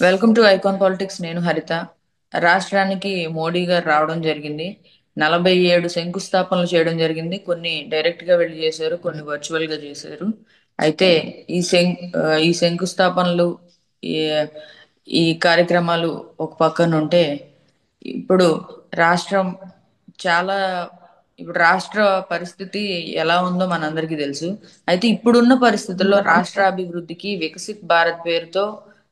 Welcome to icon politics. నేను హరిత. రాష్ట్రానికి మోడీ గారు రావడం జరిగింది. 47 శంకుస్థాపనలు చేయడం జరిగింది. కొన్ని డైరెక్ట్ గా వెళ్ళి చేశారు, కొన్ని వర్చువల్ గా చేశారు. అయితే ఈ శంకుస్థాపనలు, ఈ ఈ కార్యక్రమాలు ఒక పక్కన ఉంటే, ఇప్పుడు రాష్ట్రం చాలా ఇప్పుడు రాష్ట్ర పరిస్థితి ఎలా ఉందో మనందరికీ తెలుసు. అయితే ఇప్పుడున్న పరిస్థితుల్లో రాష్ట్ర అభివృద్ధికి వికసిత్ భారత్ పేరుతో,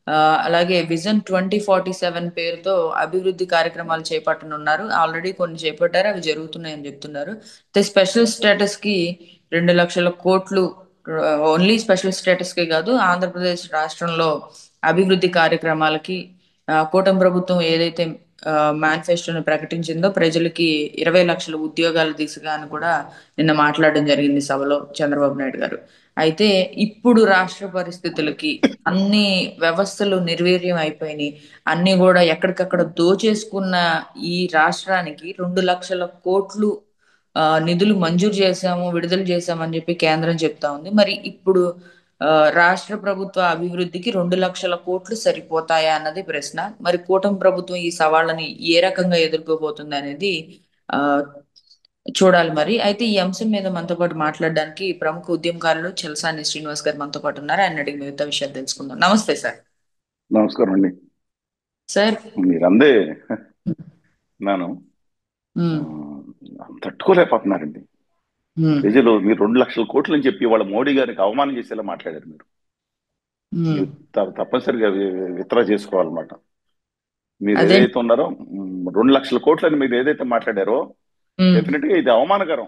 ఆ, అలాగే విజన్ 2047 పేరుతో అభివృద్ధి కార్యక్రమాలు చేపట్టనున్నారు. ఆల్రెడీ కొన్ని చేపట్టారు, అవి జరుగుతున్నాయని చెప్తున్నారు. అయితే స్పెషల్ స్టేటస్ కి 2 లక్షల కోట్లు, ఓన్లీ స్పెషల్ స్టేటస్ కి కాదు, ఆంధ్రప్రదేశ్ రాష్ట్రంలో అభివృద్ధి కార్యక్రమాలకి కూటమి ప్రభుత్వం ఏదైతే మేనిఫెస్టోని ప్రకటించిందో, ప్రజలకి 20 లక్షల ఉద్యోగాల దిశగా అని కూడా నిన్న మాట్లాడడం జరిగింది సభలో చంద్రబాబు నాయుడు గారు. అయితే ఇప్పుడు రాష్ట్ర పరిస్థితులకి అన్ని వ్యవస్థలు నిర్వీర్యం అయిపోయినాయి. అన్ని కూడా ఎక్కడికక్కడ దోచేసుకున్న ఈ రాష్ట్రానికి 2 లక్షల కోట్లు నిధులు మంజూరు చేశాము, విడుదల చేశామని చెప్పి కేంద్రం చెప్తా ఉంది. మరి ఇప్పుడు ఆ, రాష్ట్ర ప్రభుత్వ అభివృద్ధికి 2 లక్షల కోట్లు సరిపోతాయా అన్నది ప్రశ్న. మరి కూటమి ప్రభుత్వం ఈ సవాళ్ళని ఏ రకంగా ఎదుర్కోబోతుంది అనేది ఆ చూడాలి. మరి అయితే ఈ అంశం మీద మనతో పాటు మాట్లాడడానికి ప్రముఖ ఉద్యమకారులు చలసాని శ్రీనివాస్ గారు మనతో పాటు ఉన్నారు. ఆయన అడిగి మిగతా విషయాలు తెలుసుకుందాం. నమస్తే సార్. నమస్కారం అండి. సార్. మీరందే నాను ఉమ్, తట్టుకోలేకపోతున్నారండి. ఉమ్, ప్రజలు మీరు 2 లక్షల కోట్లు అని చెప్పి వాళ్ళ మోడీ గారికి అవమానం చేసేలా మాట్లాడారు. మీరు ఉమ్. మీరు తప్పనిసరిగా విత్డ్రా చేసుకోవాలన్నమాట. మీరు అదే. ఏదైతే ఉన్నారో 2 లక్షల కోట్లు అని మీరు ఏదైతే మాట్లాడారో ఉమ్, డెఫినెట్ గా ఇది అవమానకరం.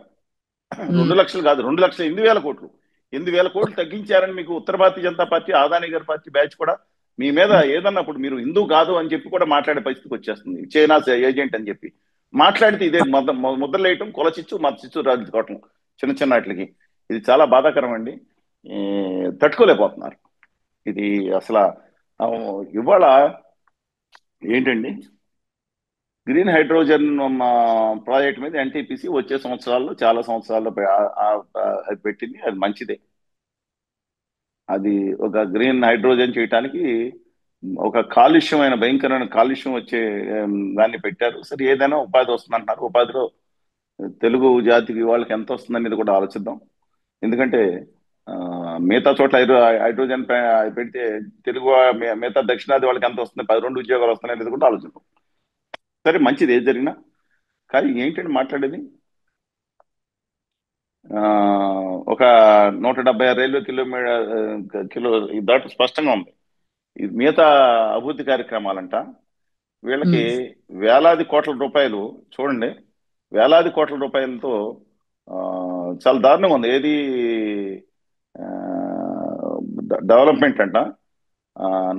ఉమ్, 2 లక్షలు కాదు, 2,08,000 కోట్లు. 8,000 కోట్లు తగ్గించారని మీకు ఉత్తర భారతీయ జనతా పార్టీ, ఆదాని గారి పార్టీ బ్యాచ్ కూడా మీ మీద ఉమ్, ఏదన్నప్పుడు మీరు హిందూ కాదు అని చెప్పి కూడా మాట్లాడే పరిస్థితికి వచ్చేస్తుంది. చైనా ఏజెంట్ అని చెప్పి మాట్లాడితే ఇదే ముద్రలేయటం, కులచిచ్చు మతచిచ్చు రాజుకోవటం చిన్న చిన్న వాటికి. ఇది చాలా బాధాకరం అండి. ఈ, తట్టుకోలేకపోతున్నారు. ఇది అసలు ఆ, ఇవాళ ఏంటండి, గ్రీన్ హైడ్రోజన్ ప్రాజెక్ట్ మీద ఎన్టీపీసీ వచ్చే సంవత్సరాల్లో చాలా సంవత్సరాల్లో అది పెట్టింది. అది మంచిదే. అది ఒక గ్రీన్ హైడ్రోజన్ చేయటానికి ఒక కాలుష్యమైన భయంకరమైన కాలుష్యం వచ్చే దాన్ని పెట్టారు. సరే, ఏదైనా ఉపాధి వస్తుంది అంటున్నారు. ఉపాధిలో తెలుగు జాతికి వాళ్ళకి ఎంత వస్తుంది అనేది కూడా ఆలోచిద్దాం. ఎందుకంటే ఆ, మిగతా చోట్ల హైడ్రోజన్ పెడితే తెలుగు మిగతా దక్షిణాది వాళ్ళకి ఎంత వస్తుంది, 12 ఉద్యోగాలు వస్తున్నాయి అనేది కూడా ఆలోచిద్దాం. సరే, మంచిది ఏది జరిగినా. కానీ ఏంటంటే మాట్లాడేది, ఆ, ఒక 176 రైల్వే కిలో ఈ దాటి స్పష్టంగా ఉంది. ఇది మిగతా అభివృద్ధి కార్యక్రమాలంట. వీళ్ళకి ఉమ్, వేలాది కోట్ల రూపాయలు, చూడండి, వేలాది కోట్ల రూపాయలతో ఆ, చాలా దారుణంగా ఉంది. ఏది ఆ, డెవలప్మెంట్ అంట.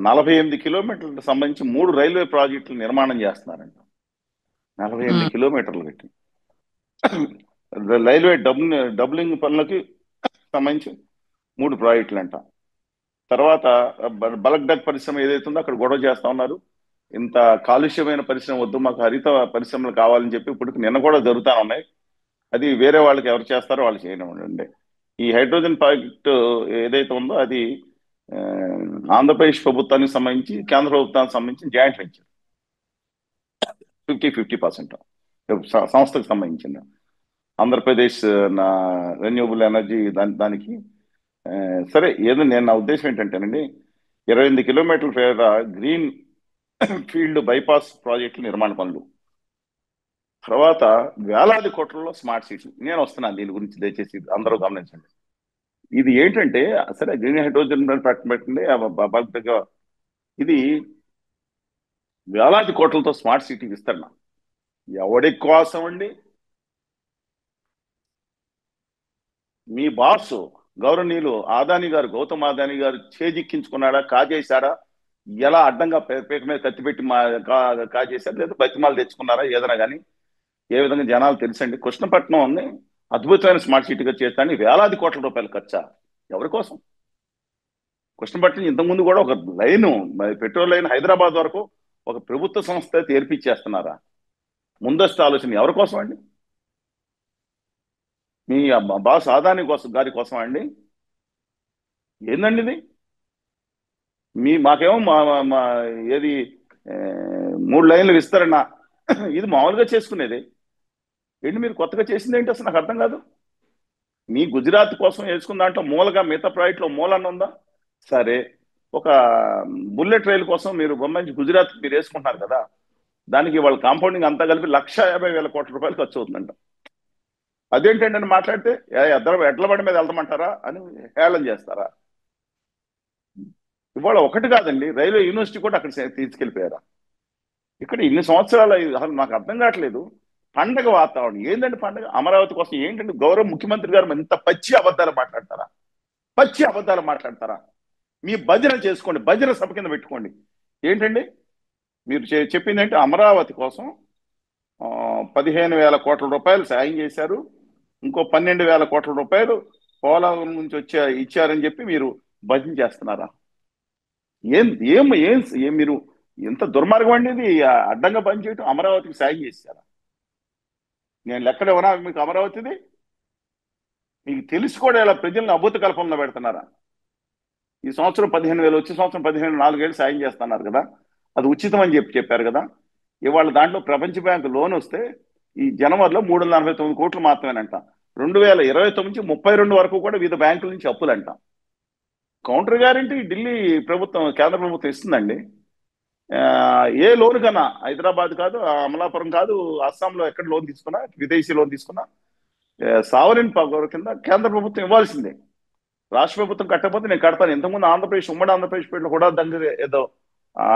48 కిలోమీటర్లకు సంబంధించి 3 రైల్వే ప్రాజెక్టులు నిర్మాణం చేస్తున్నారంట. 48 కిలోమీటర్లు పెట్టి రైల్వే డబ్లింగ్ పనులకి సంబంధించి 3 ప్రాజెక్టులు అంట. తర్వాత బల్క్ డ్రగ్ పరిశ్రమ ఏదైతే ఉందో అక్కడ గొడవ చేస్తా ఉన్నారు. ఇంత కాలుష్యమైన పరిశ్రమ వద్దు, మాకు హరిత పరిశ్రమలు కావాలని చెప్పి ఇప్పుడు నిన్న కూడా జరుగుతా ఉన్నాయి. అది వేరే వాళ్ళకి ఎవరు చేస్తారో వాళ్ళు చేయనివ్వండి. ఈ హైడ్రోజన్ ప్రాజెక్టు ఏదైతే ఉందో అది ఆ, ఆంధ్రప్రదేశ్ ప్రభుత్వానికి సంబంధించి, కేంద్ర ప్రభుత్వానికి సంబంధించి జాయింట్ వెంచర్. 50-50% సంస్థకు సంబంధించింది. ఆంధ్రప్రదేశ్ నా రెన్యూబుల్ ఎనర్జీ దానికి ఆ, సరే, ఏదో నేను నా ఉద్దేశం ఏంటంటేనండి, 28 కిలోమీటర్ల పేద గ్రీన్ ఫీల్డ్ బైపాస్ ప్రాజెక్టులు నిర్మాణ పనులు, తర్వాత వేలాది కోట్లలో స్మార్ట్ సిటీ. నేను వస్తున్నాను దీని గురించి, దయచేసి అందరూ గమనించండి. ఇది ఏంటంటే, సరే గ్రీన్ హైడ్రోజన్ ప్రకటన పెట్టండి, ఇది వేలాది కోట్లతో స్మార్ట్ సిటీ విస్తరణ ఎవడి కోసం అండి? మీ బాస్ గౌరవనీయులు ఆదాని గారు, గౌతమ్ ఆదాని గారు చేజిక్కించుకున్నాడా, కాజేశాడా, ఎలా అడ్డంగా పేక మీద కత్తి పెట్టి కాజేశారు, లేదా బతిమాలు తెచ్చుకున్నారా, ఏదైనా కానీ ఏ విధంగా జనాలు తెలుసండి. కృష్ణపట్నం ఉంది, అద్భుతమైన స్మార్ట్ సిటీగా చేస్తాను, వేలాది కోట్ల రూపాయలు ఖర్చా. ఎవరి కోసం? కృష్ణపట్నం ఇంతకుముందు కూడా ఒక లైను, పెట్రోల్ లైన్ హైదరాబాద్ వరకు ఒక ప్రభుత్వ సంస్థ తెరిపించేస్తున్నారా? ముందస్తు ఆలోచన ఎవరి కోసం అండి? మీ బాస్ ఆదాని కోసం, గారి కోసం అండి? ఏందండి ఇది? మాకేమో ఏది ఆ, 3 లైన్లు విస్తరణ, ఇది మామూలుగా చేసుకునేది ఏంటి? మీరు కొత్తగా చేసింది ఏంటి అసలు నాకు అర్థం కాదు. మీ గుజరాత్ కోసం వేసుకున్న దాంట్లో మూలగా మిగతా ప్రాజెక్టులో మూలన్న ఉందా? సరే, ఒక బుల్లెట్ రైలు కోసం మీరు బొమ్మించి గుజరాత్ మీరు వేసుకుంటున్నారు కదా, దానికి వాళ్ళ కాంపౌండింగ్ అంతా కలిపి 1,50,000 కోట్ల రూపాయలు ఖర్చు అవుతుందంట. అదేంటండి అని మాట్లాడితే ఎడ్ల బండి మీద వెళ్తామంటారా అని హేళన చేస్తారా? ఇవాళ ఒకటి కాదండి, రైల్వే యూనివర్సిటీ కూడా అక్కడ తీసుకెళ్లిపోయారా? ఇక్కడ ఇన్ని సంవత్సరాలు అసలు నాకు అర్థం కావట్లేదు. పండగ వాతావరణం ఏంటంటే, పండగ అమరావతి కోసం ఏంటంటే గౌరవ ముఖ్యమంత్రి గారు ఇంత పచ్చి అబద్ధాలు మాట్లాడతారా? పచ్చి అబద్ధాలు మాట్లాడతారా? మీ భజన చేసుకోండి, భజన సభ కింద పెట్టుకోండి. ఏంటండి మీరు చెప్పిందంటే అమరావతి కోసం 15,000 కోట్ల రూపాయలు సాయం చేశారు, ఇంకో 12,000 కోట్ల రూపాయలు పోలవరం నుంచి ఇచ్చారని చెప్పి మీరు భజన చేస్తున్నారా? ఏం ఏం ఏం ఏం మీరు ఎంత దుర్మార్గం అండి ఇది! అడ్డంగా పనిచేయటం, అమరావతికి సాయం చేశారా? నేను లెక్కలు ఇవ్వనా మీకు అమరావతిది? మీకు తెలిసి కూడా ఇలా ప్రజల్ని అభూత కల్పనలో పెడుతున్నారా? ఈ సంవత్సరం 15,000, వచ్చే సంవత్సరం 15,000, 4 ఏళ్ళు సాయం చేస్తున్నారు కదా, అది ఉచితం అని చెప్పారు కదా. ఇవాళ దాంట్లో ప్రపంచ బ్యాంకు లోన్ వస్తే ఈ జనవరిలో 349 కోట్లు మాత్రమేనంట. 2029 నుంచి 32 వరకు కూడా వివిధ బ్యాంకుల నుంచి అప్పులంట. కౌంటర్ గ్యారంటీ ఢిల్లీ ప్రభుత్వం, కేంద్ర ప్రభుత్వం ఇస్తుందండి. ఏ లోన్ కన్నా హైదరాబాద్ కాదు, అమలాపురం కాదు, అస్సాంలో ఎక్కడ లోన్ తీసుకున్నా, విదేశీ లోన్ తీసుకున్నా సావరిన్ పవర్ కింద కేంద్ర ప్రభుత్వం ఇవ్వాల్సిందే. రాష్ట్ర ప్రభుత్వం కట్టకపోతే నేను కడతాను. ఇంతకుముందు ఆంధ్రప్రదేశ్, ఉమ్మడి ఆంధ్రప్రదేశ్ పేరులో కూడా దగ్గర ఏదో ఆ,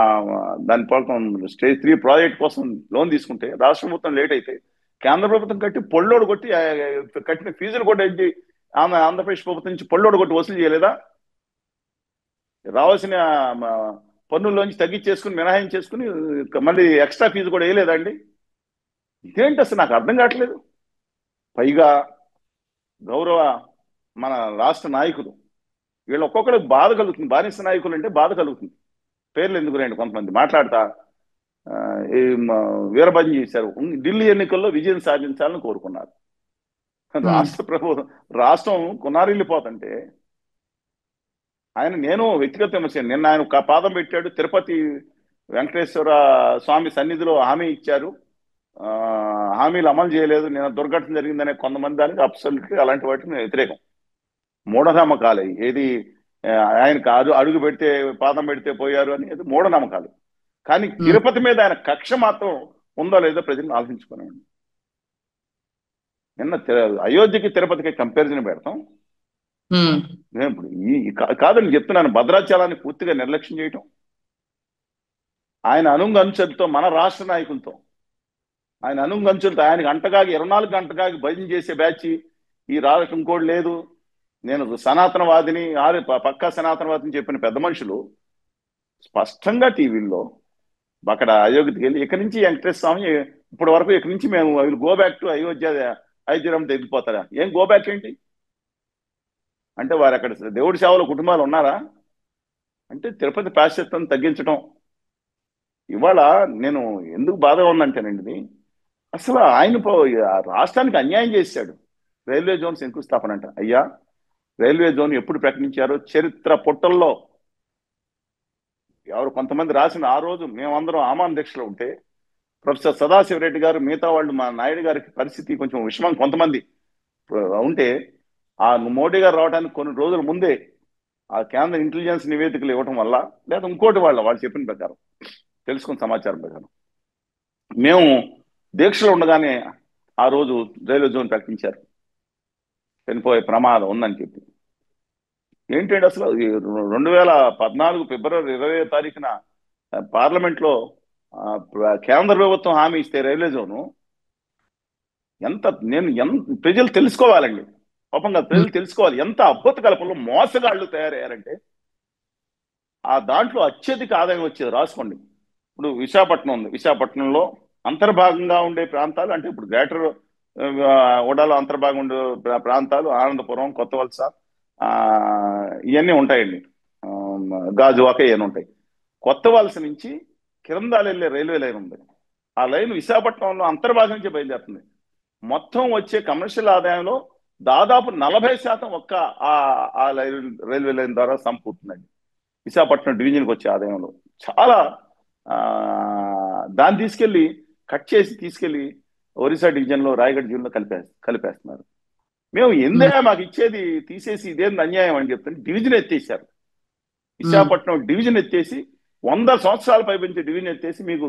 దాని కోసం స్టేజ్ 3 ప్రాజెక్ట్ కోసం లోన్ తీసుకుంటే రాష్ట్ర ప్రభుత్వం లేట్ అయితే కేంద్ర ప్రభుత్వం కట్టి పొల్లోడు కొట్టి కట్టిన ఫీజులు కూడా ఏంటి, ఆంధ్రప్రదేశ్ ప్రభుత్వం నుంచి పొల్లోడు కొట్టి వసూలు చేయలేదా? రావాల్సిన పన్నుల్లోంచి తగ్గించేసుకుని, మినహాయించేసుకుని మళ్ళీ ఎక్స్ట్రా ఫీజు కూడా వేయలేదండి? ఇదేంటి అసలు నాకు అర్థం కావట్లేదు. పైగా గౌరవ మన రాష్ట్ర నాయకులు, వీళ్ళు ఒక్కొక్కరికి బాధ కలుగుతుంది. బానిస నాయకులు అంటే బాధ కలుగుతుంది. పేర్లు ఎందుకు రండి, కొంతమంది మాట్లాడతా వీరభద్రం చేశారు. ఢిల్లీ ఎన్నికల్లో విజయం సాధించాలని కోరుకున్నారు. రాష్ట్ర ప్రభుత్వం, రాష్ట్రం కొనారిల్లిపోతుంటే నేను వ్యక్తిగత విమర్శ, నిన్న ఆయన ఒక పాదం పెట్టాడు, తిరుపతి వెంకటేశ్వర స్వామి సన్నిధిలో హామీ ఇచ్చారు, హామీలు అమలు చేయలేదు, నిన్న దుర్ఘటన జరిగిందనే కొంతమంది దానికి అబ్సల్యూట్లీ అలాంటి వాటికి నేను వ్యతిరేకం. మూఢనమ్మకాలు ఏది, ఆయనకు అడుగు పెడితే పాదం పెడితే పోయారు అని, అది మూఢనమ్మకాలు. కానీ తిరుపతి మీద ఆయన కక్ష మాత్రం ఉందో లేదో ప్రజలను ఆలోచించుకున్నామండి. నిన్న అయోధ్యకి తిరుపతికి కంపారిజన్ పెడతాం. ఇప్పుడు కాదని చెప్తున్నాను, భద్రాచలాన్ని పూర్తిగా నిర్లక్ష్యం చేయటం, ఆయన అనుంగంచులతో, మన రాష్ట్ర నాయకులతో ఆయన అనుంగంచులతో ఆయనకు అంటగాగి 24 గంటగాగి భజన చేసే బ్యాచ్ ఈ రాష్ట్రం ఇంకోటి లేదు. నేను సనాతనవాదిని, పక్కా సనాతనవాదిని చెప్పిన పెద్ద మనుషులు స్పష్టంగా టీవీల్లో అక్కడ అయోధ్యకి వెళ్ళి, ఇక్కడి నుంచి వెంకటేశ్వర స్వామి ఇప్పటి వరకు ఇక్కడి నుంచి మేము గో బ్యాక్ టు అయోధ్య తగ్గిపోతారా? ఏం గో బ్యాక్ ఏంటి అంటే, వారు అక్కడ దేవుడి సేవలో కుటుంబాలు ఉన్నారా అంటే తిరుపతి ప్రాశస్త్యం తగ్గించడం. ఇవాళ నేను ఎందుకు బాధగా ఉందంటేనండి, అసలు ఆయన రాష్ట్రానికి అన్యాయం చేశాడు. రైల్వే జోన్ శంకుస్థాపన అంట. అయ్యా, రైల్వే జోన్ ఎప్పుడు ప్రకటించారో చరిత్ర పుటల్లో ఎవరు కొంతమంది రాసిన, ఆ రోజు మేమందరం ఆమాన్ దీక్షలో ఉంటే ప్రొఫెసర్ సదాశివరెడ్డి గారు, మిగతా వాళ్ళు, మా నాయుడు గారికి పరిస్థితి కొంచెం విషమం కొంతమంది ఉంటే, ఆ మోడీ గారు రావడానికి కొన్ని రోజుల ముందే ఆ కేంద్ర ఇంటెలిజెన్స్ నివేదికలు ఇవ్వటం వల్ల, లేదా ఇంకోటి వాళ్ళు చెప్పిన ప్రకారం తెలుసుకున్న సమాచారం ప్రకారం మేము దీక్షలో ఉండగానే ఆ రోజు రైల్వే జోన్ ప్రకటించారు, చనిపోయే ప్రమాదం ఉందని చెప్పి. ఏంటంటే అసలు 2014 ఫిబ్రవరి 20వ తారీఖున పార్లమెంట్లో కేంద్ర ప్రభుత్వం హామీ ఇస్తే రైల్వే జోను ప్రజలు తెలుసుకోవాలండి. పాపంగా ప్రజలు తెలుసుకోవాలి ఎంత అద్భుత కల్పనలో మోసగాళ్లు తయారయ్యారంటే. ఆ దాంట్లో అత్యధిక ఆదాయం వచ్చేది రాసుకోండి. ఇప్పుడు విశాఖపట్నం ఉంది, విశాఖపట్నంలో అంతర్భాగంగా ఉండే ప్రాంతాలు అంటే, ఇప్పుడు గ్రేటర్ ఓడాలో అంతర్భాగం ఉండే ప్రాంతాలు ఆనందపురం, కొత్త వలస, ఇవన్నీ ఉంటాయండి, గాజువాక ఇవన్నీ ఉంటాయి. కొత్త వలస నుంచి కిరందాలు వెళ్ళే రైల్వే లైన్ ఉంది. ఆ లైన్ విశాఖపట్నంలో అంతర్భాగం నుంచి బయలుదేరుతుంది. మొత్తం వచ్చే కమర్షియల్ ఆదాయంలో దాదాపు 40% ఒక్క ఆ రైల్వే లైన్ ద్వారా సమకూరుతుందండి. విశాఖపట్నం డివిజన్కి వచ్చే ఆదాయంలో చాలా ఆ, దాన్ని తీసుకెళ్లి కట్ చేసి తీసుకెళ్లి ఒరిస్సా డివిజన్లో రాయగఢ్ డివిజన్లో కలిపేస్తున్నారు. మేము ఉమ్, మాకు ఇచ్చేది తీసేసి ఇదేం అన్యాయం అని చెప్తుంటే డివిజన్ ఎత్తేసారు. ఉమ్, విశాఖపట్నం డివిజన్ ఎత్తేసి 100 సంవత్సరాల పైబడించే డివిజన్ ఎత్తేసి మీకు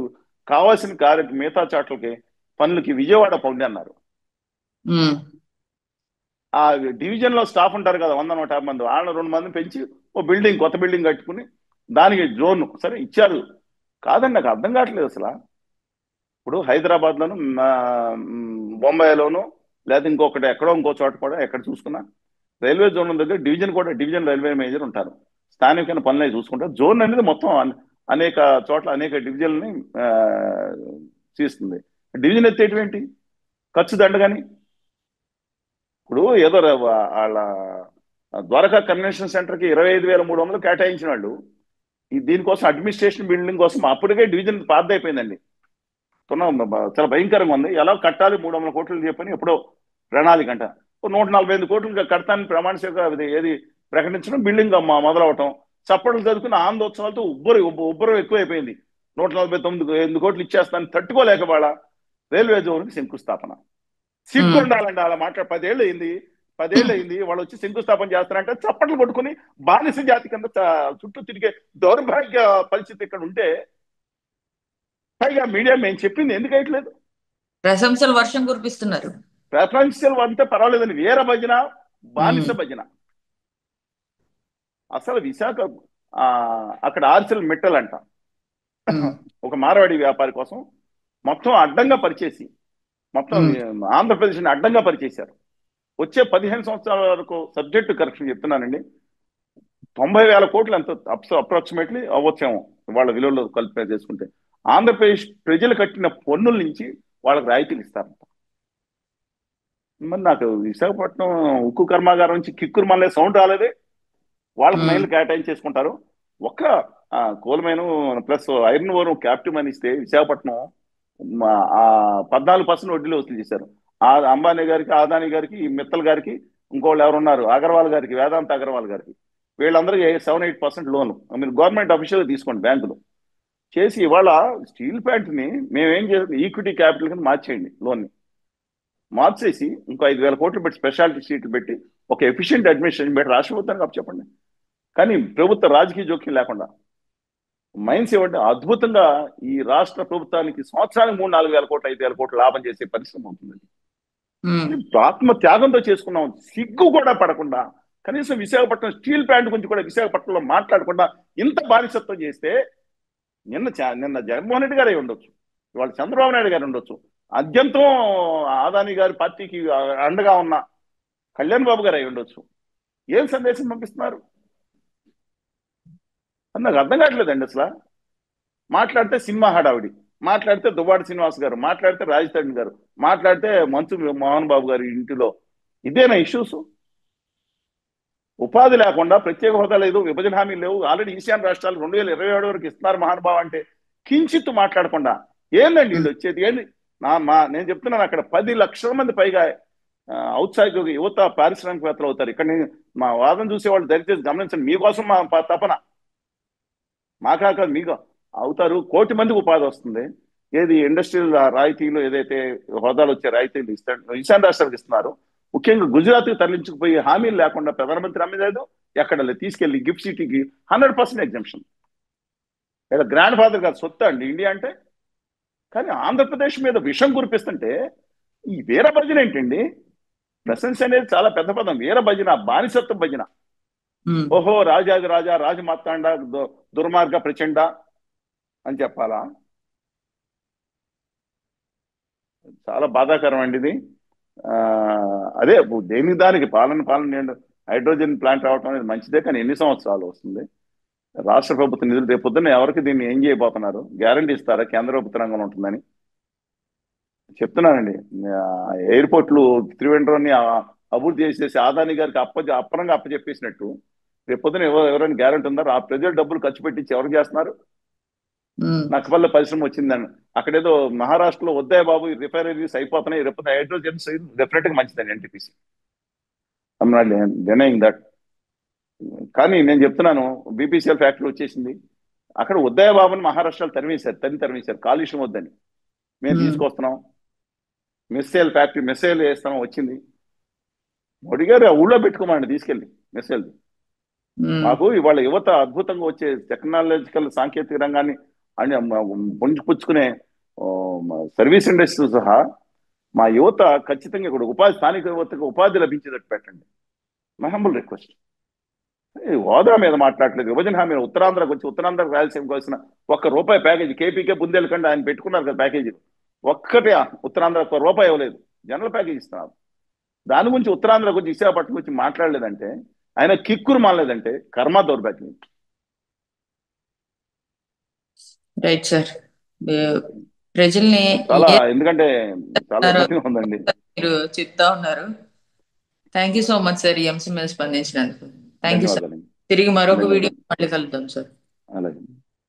కావాల్సిన మిగతా చాట్లకి పనులకి విజయవాడ పండి అన్నారు. ఉమ్, ఆ డివిజన్ లో స్టాఫ్ ఉంటారు కదా 100-150 మంది, వాళ్ళని 2 మందిని పెంచి ఓ బిల్డింగ్, కొత్త బిల్డింగ్ కట్టుకుని దానికి జోన్ సరే ఇచ్చారు. కాదండి, నాకు అర్థం కావట్లేదు అసలు. ఇప్పుడు హైదరాబాద్ లోను బొంబాయిలోను లేదా ఇంకొకటి ఎక్కడో ఇంకో చోట కూడా ఎక్కడ చూసుకున్నా రైల్వే జోన్ దగ్గర డివిజన్ కూడా డివిజన్ రైల్వే మేనేజర్ ఉంటారు. స్థానికమైన పనులు అవి చూసుకుంటారు. జోన్ అనేది మొత్తం అనేక చోట్ల అనేక డివిజన్లని చేస్తుంది. డివిజన్ ఎత్తేయటం ఏంటి? ఖర్చు దండగాని. ఇప్పుడు ఏదో వాళ్ళ ద్వారకా కన్వెన్షన్ సెంటర్కి 25,300 కేటాయించిన వాళ్ళు దీనికోసం అడ్మినిస్ట్రేషన్ బిల్డింగ్ కోసం అప్పటికే డివిజన్ పాతదైపోయిందండి. చాలా భయంకరంగా ఉంది. ఎలా కట్టాలి 300 కోట్లు చెప్పని ఎప్పుడో ప్రణాళిక అంట 145 కోట్లు కడతానని ప్రమాణ స్వీకారం ఏది ప్రకటించడం, బిల్డింగ్ మొదలవటం, చప్పట్లు చదువుకుని ఆనందోత్సవాలతో ఉబ్బరం ఎక్కువైపోయింది. 149 కోట్లు ఇచ్చేస్తాను తట్టుకోలేక వాళ్ళ రైల్వే జోన్కి శంకుస్థాపన. సిగ్గు ఉమ్. ఉండాలండి అలా మాట్లాడి. 10 ఏళ్ళు అయింది వాళ్ళు వచ్చి శంకుస్థాపన చేస్తారంటే చప్పట్లు కొట్టుకుని బానిస జాతి కింద చుట్టూ తిరిగే దౌర్భాగ్య పరిస్థితి ఇక్కడ ఉంటే పైగా మీడియా మేము చెప్పింది ఎందుకు వేయట్లేదు? ప్రశంసలు వర్షం కురిపిస్తున్నారు. ప్రపంచం అంతే పర్వాలేదని వీర భజన, బానిస ఉమ్, భజన. అసలు విశాఖ ఆ, అక్కడ ఆర్సిల్ మెట్టల్ అంట ఉమ్, ఒక మార్వాడి వ్యాపారి కోసం మొత్తం అడ్డంగా పరిచేసి మొత్తం ఉమ్, ఆంధ్రప్రదేశ్ని అడ్డంగా పరిచేశారు. వచ్చే 15 సంవత్సరాల వరకు సబ్జెక్టు కరెక్షన్ చెప్తున్నానండి, 90,000 కోట్లు ఎంత అప్రాక్సిమేట్లీ అవ్వచ్చేమో వాళ్ళ విలువలో కలిపి చేసుకుంటే. ఆంధ్రప్రదేశ్ ప్రజలు కట్టిన పన్నుల నుంచి వాళ్ళకి రాయితీలు ఇస్తారంట. మరి నాకు విశాఖపట్నం ఉక్కు కర్మాగారం నుంచి కిక్కురు మళ్ళీ సౌండ్ రాలేదే. వాళ్ళకి ఉమ్, మైన్లు కేటాయించేసుకుంటారు. ఒక్క coal mine plus iron ore captive మని ఇస్తే విశాఖపట్నం ఆ 14% వడ్డీలో వసూలు చేశారు. ఆ అంబానీ గారికి, ఆదాని గారికి, ఈ మిత్తల్ గారికి, ఇంకోళ్ళు ఎవరున్నారు అగర్వాల్ గారికి, వేదాంత్ అగర్వాల్ గారికి, వీళ్ళందరికీ 7-8% లోను మీరు గవర్నమెంట్ అఫీషియల్ తీసుకోండి బ్యాంకులు చేసి ఇవాళ స్టీల్ ప్లాంట్ ని మేమేం చేస్తాం ఈక్విటీ క్యాపిటల్ కింద మార్చేయండి. లోన్ని మార్చేసి ఇంకో 5,000 కోట్లు పెట్టి స్పెషాలిటీ సీట్లు పెట్టి ఒక ఎఫిషియెంట్ అడ్మినిస్ట్రేషన్ పెట్టి రాష్ట్ర ప్రభుత్వానికి అప్పచెప్పండి. కానీ ప్రభుత్వ రాజకీయ జోక్యం లేకుండా మైన్స్ ఇవ్వండి. అద్భుతంగా ఈ రాష్ట్ర ప్రభుత్వానికి సంవత్సరానికి 3-4 వేల కోట్లు, 5,000 కోట్లు లాభం చేసే పరిశ్రమ ఉంటుంది. ఉమ్. ఆత్మ త్యాగంతో చేసుకున్నాం. సిగ్గు కూడా పడకుండా కనీసం విశాఖపట్నం స్టీల్ ప్లాంట్ గురించి కూడా విశాఖపట్నంలో మాట్లాడకుండా ఇంత బానిసత్వం చేస్తే నిన్న జగన్మోహన్ రెడ్డి గారే ఉండొచ్చు, ఇవాళ చంద్రబాబు నాయుడు గారు ఉండొచ్చు, అత్యంతం ఆదాని గారి పార్టీకి అండగా ఉన్న కళ్యాణ్ బాబు గారు అయి ఉండొచ్చు. ఏం సందేశం పంపిస్తున్నారు అని నాకు అర్థం కావట్లేదండి అసలు. మాట్లాడితే సినిమా హడావిడి, మాట్లాడితే దువ్వాడ శ్రీనివాస్ గారు, మాట్లాడితే రాజధాని గారు, మాట్లాడితే మంచు మోహన్ బాబు గారి ఇంటిలో ఇదేనా ఇష్యూస్? ఉపాధి లేకుండా, ప్రత్యేక హోదా లేదు, విభజన హామీలు లేవు, ఆల్రెడీ ఈశాన్య రాష్ట్రాలు 2027 వరకు ఇస్తున్నారు మహానుభావ అంటే కించిత్తు మాట్లాడకుండా ఏందండి వీళ్ళు వచ్చేది? ఏంది నేను చెప్తున్నాను అక్కడ 10 లక్షల మంది పైగా ఔత్సాహిక యువత పారిశ్రామికవేత్తలు అవుతారు. ఇక్కడ మా వాదన చూసేవాళ్ళు దయచేసి గమనించండి. మీకోసం మా తపన, మాకాక మీకు అవుతారు. 1,00,00,000 మందికి ఉపాధి వస్తుంది. ఏది ఇండస్ట్రియల్ రాయితీలు ఏదైతే హోదాలు వచ్చే రాయితీలు ఇస్తారు ఈశాన్య రాష్ట్రాలకు ఇస్తున్నారు. ముఖ్యంగా గుజరాత్కి తరలించుకుపోయి హామీలు లేకుండా ప్రధానమంత్రి అమ్మలేదు ఎక్కడ లేదు. తీసుకెళ్లి గిఫ్ట్ సిటీకి 100% ఎగ్జామ్షన్. ఇక్కడ గ్రాండ్ ఫాదర్ గారు సొత్తు అండి ఇండియా అంటే. కానీ ఆంధ్రప్రదేశ్ మీద విషం కురిపిస్తుంటే ఈ వీర భజన ఏంటండి? ప్రశంస అనేది చాలా పెద్ద పదం. వీర భజన, బానిసత్వ భజన. ఉమ్. ఓహో రాజాది రాజా, రాజమార్తాండ, దుర్మార్గ ప్రచండ అని చెప్పాలా? చాలా బాధాకరం అండి ఇది. ఆ, అదే దేనికి దానికి పాలన నేను హైడ్రోజన్ ప్లాంట్ రావడం అనేది మంచిదే, కానీ ఎన్ని సంవత్సరాలు వస్తుంది? రాష్ట్ర ప్రభుత్వ నిధులు రేపు పొద్దున్న ఎవరికి దీన్ని ఏం చేయబోతున్నారు? గ్యారంటీ ఇస్తారా కేంద్ర ప్రభుత్వ రంగంలో ఉంటుందని? చెప్తున్నానండి. ఎయిర్పోర్ట్లు త్రివేంద్రాన్ని అభివృద్ధి చేసేసి ఆదాని గారికి అప్పనంగా అప్పచెప్పేసినట్టు రేపు పొద్దున ఎవరైనా గ్యారంటీ ఉందా? ఆ ప్రజలు డబ్బులు ఖర్చు పెట్టించి ఎవరు చేస్తున్నారు? ఉమ్. నక్కపల్లి పరిశ్రమ వచ్చిందని అక్కడేదో మహారాష్ట్రలో వద్దాయి బాబు రిఫైనరీస్ అయిపోతున్నాయి, రేపు హైడ్రోజన్ డెఫినెట్ గా మంచిదండి NTPC. I'm not denying that. కానీ నేను చెప్తున్నాను, బీపీసీఎల్ ఫ్యాక్టరీ వచ్చేసింది. అక్కడ ఉదయ బాబుని మహారాష్ట్రలో తరిమేశారు కాలుష్యం వద్దని. మేము ఉమ్, తీసుకొస్తున్నాం, మిస్సైల్ ఫ్యాక్టరీ మిస్సైల్ వేస్తాం వచ్చింది. మోడీ గారు ఆ ఊళ్ళో పెట్టుకోమండి తీసుకెళ్ళి మిస్సైల్. ఉమ్, మాకు ఇవాళ యువత అద్భుతంగా వచ్చే టెక్నాలజికల్ సాంకేతిక రంగాన్ని అని పుంజుపుచ్చుకునే సర్వీస్ ఇండస్ట్రీ సహా మా యువత ఖచ్చితంగా ఇక్కడ స్థానిక యువతకు ఉపాధి లభించేటట్టు పెట్టండి. My humble request. హోదా మీద మాట్లాడలేదు, విభజన హామీ ఉత్తరాంధ్రకు వచ్చి ఉత్తరాంధ్ర రాయలసీమకు వచ్చిన ₹1 ప్యాకేజీ కేపీకే బుందేలకండి ఆయన పెట్టుకున్నారు కదా ప్యాకేజీ. ఒక్కటే ఉత్తరాంధ్ర ₹1 ఇవ్వలేదు, జనరల్ ప్యాకేజ్ ఇస్తున్నారు. దాని గురించి ఉత్తరాంధ్ర గురించి విశాఖపట్నం గురించి మాట్లాడలేదంటే, ఆయన కిక్కురు మానలేదంటే కర్మ దౌర్భాగ్యం. Right sir. ప్రజల్ని చాలా ఏ ఎందుకంటే చాలా చేస్తారో ఇబ్బందిగా ఉందండి. మీరు చెప్తా ఉన్నారు. Thank you so much sir ఈ అంశం మీద స్పందించినందుకు. Thank you sir. ధన్యవాదాలండి. తిరిగి మరొక వీడియో ధన్యవాదాలు. మళ్ళీ కలుద్దాం సార్. అలాగే.